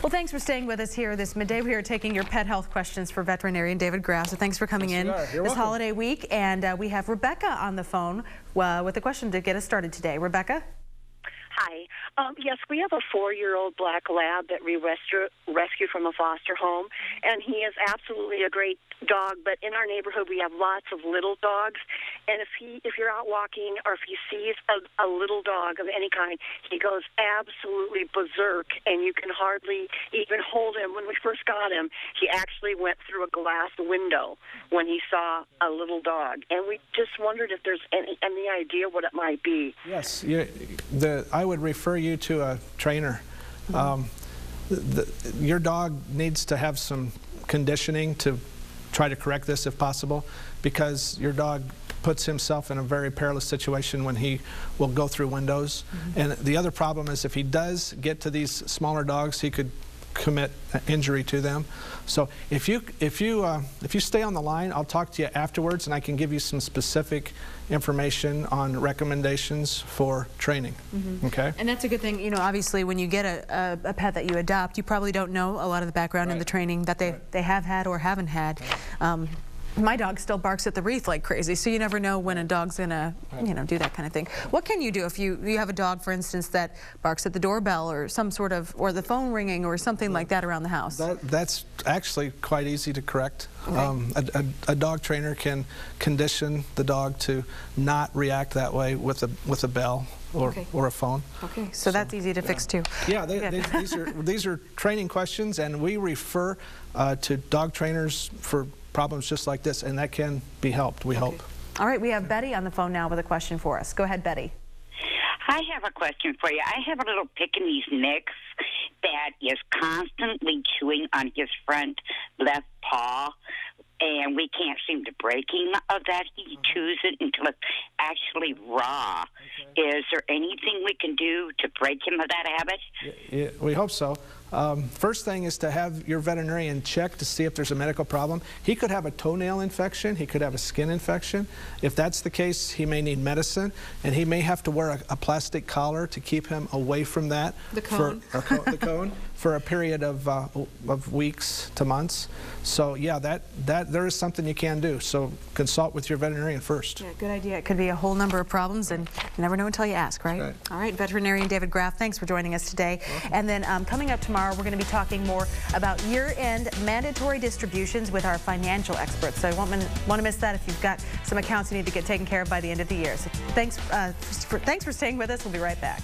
Well, thanks for staying with us here this midday. We are taking your pet health questions for veterinarian David Graff. So thanks for coming in this holiday week. And we have Rebecca on the phone with a question to get us started today. Rebecca? Hi. Yes, we have a 4-year-old black lab that we rescued from a foster home, and he is absolutely a great dog. But in our neighborhood, we have lots of little dogs, and if you're out walking or if he sees a little dog of any kind, he goes absolutely berserk, and you can hardly even hold him. When we first got him, he actually went through a glass window when he saw a little dog, and we just wondered if there's any idea what it might be. Yes, I would refer you to a trainer. Your dog needs to have some conditioning to try to correct this if possible, because your dog puts himself in a very perilous situation when he will go through windows. And the other problem is if he does get to these smaller dogs, he could commit injury to them. So if you stay on the line, I'll talk to you afterwards, and I can give you some specific information on recommendations for training. Okay. And that's a good thing. You know, obviously, when you get a pet that you adopt, you probably don't know a lot of the background and the training that they have had or haven't had. My dog still barks at the wreath like crazy, so you never know when a dog's gonna, you know, do that kind of thing. What can you do if you have a dog, for instance, that barks at the doorbell or some sort of, or the phone ringing or something like that around the house? That's actually quite easy to correct. Okay. A dog trainer can condition the dog to not react that way with a bell or a phone. Okay, so that's easy to fix too. Yeah, these are training questions, and we refer to dog trainers for problems just like this, and that can be helped, we hope. All right, we have Betty on the phone now with a question for us. Go ahead, Betty. I have a question for you. I have a little Pekingese mix that is constantly chewing on his front left paw, and we can't seem to break him of that. He chews it until it's actually raw. Is there anything we can do to break him of that habit? Yeah, we hope so. First thing is to have your veterinarian check to see if there's a medical problem. He could have a toenail infection. He could have a skin infection. If that's the case, he may need medicine, and he may have to wear a plastic collar to keep him away from that. The cone. The cone for a period of weeks to months. So yeah, there is something you can do. So consult with your veterinarian first. Yeah, good idea. It could be a whole number of problems, and you never know until you ask, right? Right. All right, veterinarian David Graff, thanks for joining us today. And then coming up tomorrow, we're going to be talking more about year-end mandatory distributions with our financial experts. So you won't want to miss that if you've got some accounts you need to get taken care of by the end of the year. So thanks for staying with us. We'll be right back.